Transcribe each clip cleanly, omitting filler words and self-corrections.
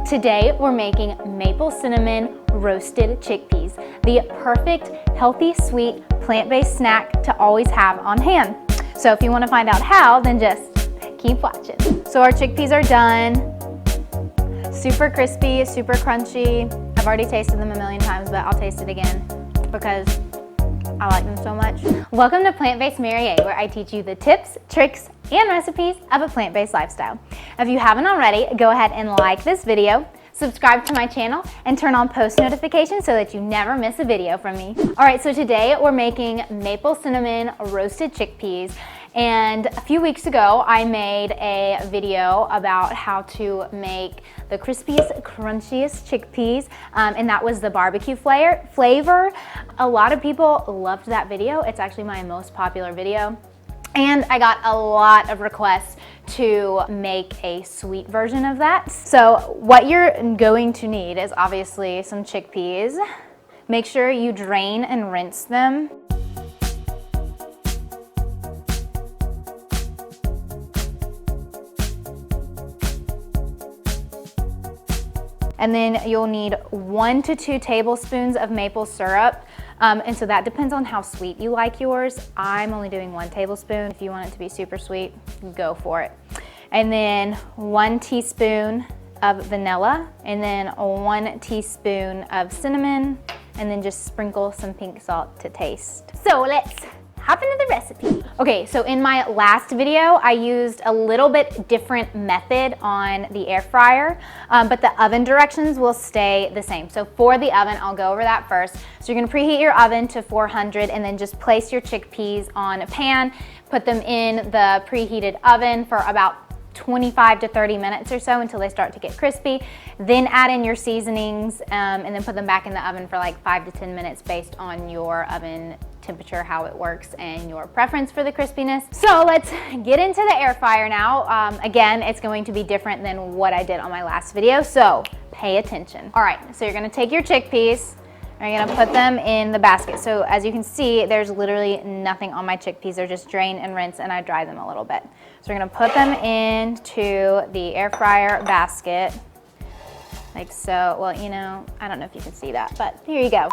Today we're making maple cinnamon roasted chickpeas, the perfect healthy, sweet, plant-based snack to always have on hand. So if you want to find out how, then just keep watching. So our chickpeas are done. Super crispy, super crunchy. I've already tasted them a million times, but I'll taste it again because I like them so much. Welcome to Plant-Based Mary A, where I teach you the tips, tricks, and recipes of a plant-based lifestyle. If you haven't already, go ahead and like this video, subscribe to my channel, and turn on post notifications so that you never miss a video from me. All right, so today we're making maple cinnamon roasted chickpeas. And a few weeks ago, I made a video about how to make the crispiest, crunchiest chickpeas, and that was the barbecue flavor. A lot of people loved that video. It's actually my most popular video. And I got a lot of requests to make a sweet version of that. So what you're going to need is obviously some chickpeas. Make sure you drain and rinse them. And then you'll need 1 to 2 tablespoons of maple syrup. And so that depends on how sweet you like yours. I'm only doing 1 tablespoon. If you want it to be super sweet, go for it. And then 1 teaspoon of vanilla, and then 1 teaspoon of cinnamon, and then just sprinkle some pink salt to taste. So let's hop into the recipe. Okay, so in my last video, I used a little bit different method on the air fryer, but the oven directions will stay the same. So for the oven, I'll go over that first. So you're gonna preheat your oven to 400 and then just place your chickpeas on a pan, put them in the preheated oven for about 25 to 30 minutes or so until they start to get crispy. Then add in your seasonings and then put them back in the oven for like 5 to 10 minutes based on your oven temperature, how it works, and your preference for the crispiness. So let's get into the air fryer now. Again, it's going to be different than what I did on my last video, so pay attention. All right, so you're gonna take your chickpeas, and you're gonna put them in the basket. So as you can see, there's literally nothing on my chickpeas. They're just drain and rinse, and I dry them a little bit. So we're gonna put them into the air fryer basket, like so. Well, you know, I don't know if you can see that, but here you go.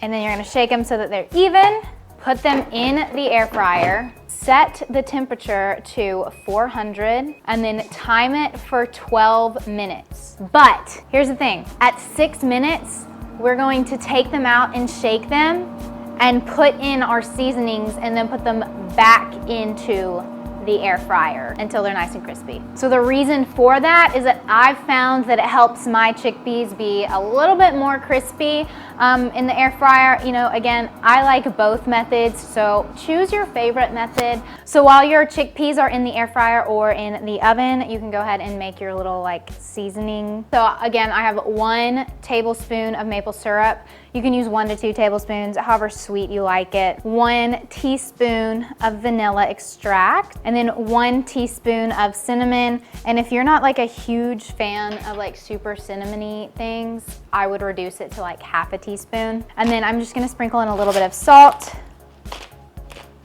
And then you're gonna shake them so that they're even. Put them in the air fryer, set the temperature to 400, and then time it for 12 minutes. But here's the thing, at 6 minutes, we're going to take them out and shake them and put in our seasonings and then put them back into the air fryer until they're nice and crispy. So the reason for that is that I've found that it helps my chickpeas be a little bit more crispy in the air fryer. You know, again, I like both methods, so choose your favorite method. So while your chickpeas are in the air fryer or in the oven, you can go ahead and make your little like seasoning. So again, I have 1 tablespoon of maple syrup. You can use 1 to 2 tablespoons, however sweet you like it. 1 teaspoon of vanilla extract, and then 1 teaspoon of cinnamon. And if you're not like a huge fan of like super cinnamony things, I would reduce it to like half a teaspoon. And then I'm just gonna sprinkle in a little bit of salt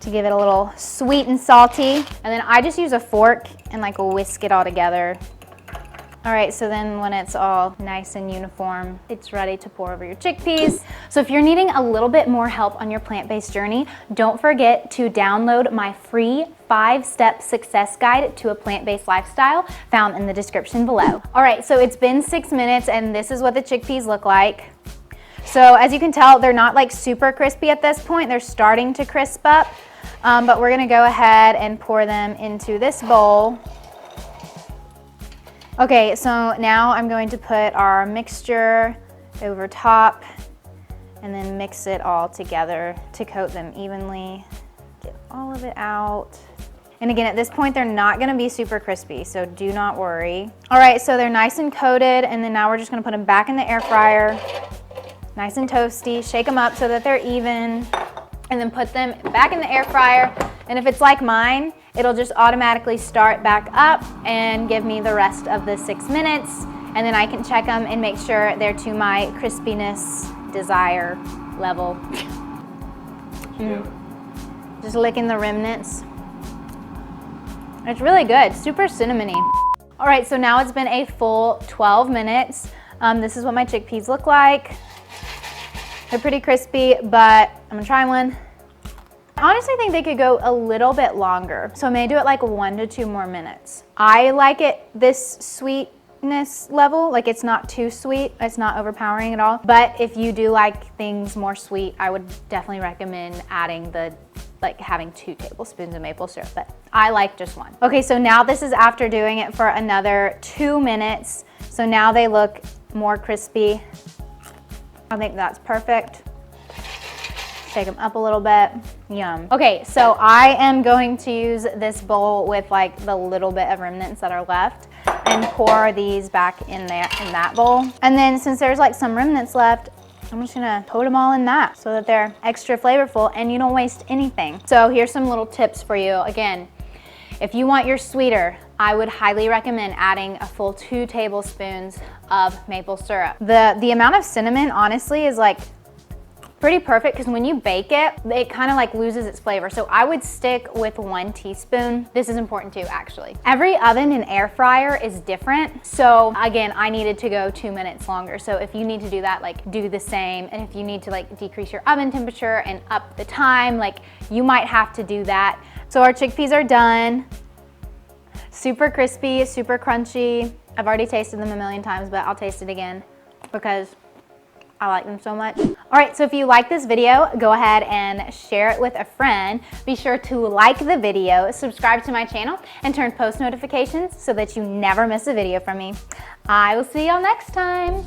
to give it a little sweet and salty. And then I just use a fork and like whisk it all together. All right, so then when it's all nice and uniform, it's ready to pour over your chickpeas. So if you're needing a little bit more help on your plant-based journey, don't forget to download my free 5-step success guide to a plant-based lifestyle found in the description below. All right, so it's been 6 minutes and this is what the chickpeas look like. So as you can tell, they're not like super crispy at this point. They're starting to crisp up, but we're gonna go ahead and pour them into this bowl. Okay, so now I'm going to put our mixture over top and then mix it all together to coat them evenly. Get all of it out. And again, at this point, they're not gonna be super crispy, so do not worry. All right, so they're nice and coated, and then now we're just gonna put them back in the air fryer, nice and toasty, shake them up so that they're even, and then put them back in the air fryer. And if it's like mine, it'll just automatically start back up and give me the rest of the 6 minutes. And then I can check them and make sure they're to my crispiness desire level. Just licking the remnants. It's really good, super cinnamony. All right, so now it's been a full 12 minutes. This is what my chickpeas look like. They're pretty crispy, but I'm gonna try one. I honestly think they could go a little bit longer. So I may do it like 1 to 2 more minutes. I like it this sweetness level, like it's not too sweet, it's not overpowering at all. But if you do like things more sweet, I would definitely recommend adding having 2 tablespoons of maple syrup, but I like just 1. Okay, so now this is after doing it for another 2 minutes. So now they look more crispy. I think that's perfect. Shake them up a little bit. Yum. Okay, so I am going to use this bowl with like the little bit of remnants that are left and pour these back in there in that bowl. And then since there's like some remnants left, I'm just gonna put them all in that so that they're extra flavorful and you don't waste anything. So here's some little tips for you. Again, if you want your sweeter, I would highly recommend adding a full 2 tablespoons of maple syrup. The amount of cinnamon honestly is like pretty perfect because when you bake it, it kind of like loses its flavor. So I would stick with 1 teaspoon. This is important too, actually. Every oven and air fryer is different. So again, I needed to go 2 minutes longer. So if you need to do that, like do the same. And if you need to like decrease your oven temperature and up the time, like you might have to do that. So our chickpeas are done. Super crispy, super crunchy. I've already tasted them a million times, but I'll taste it again because I like them so much. All right, so if you like this video, go ahead and share it with a friend. Be sure to like the video, subscribe to my channel, and turn post notifications so that you never miss a video from me. I will see y'all next time.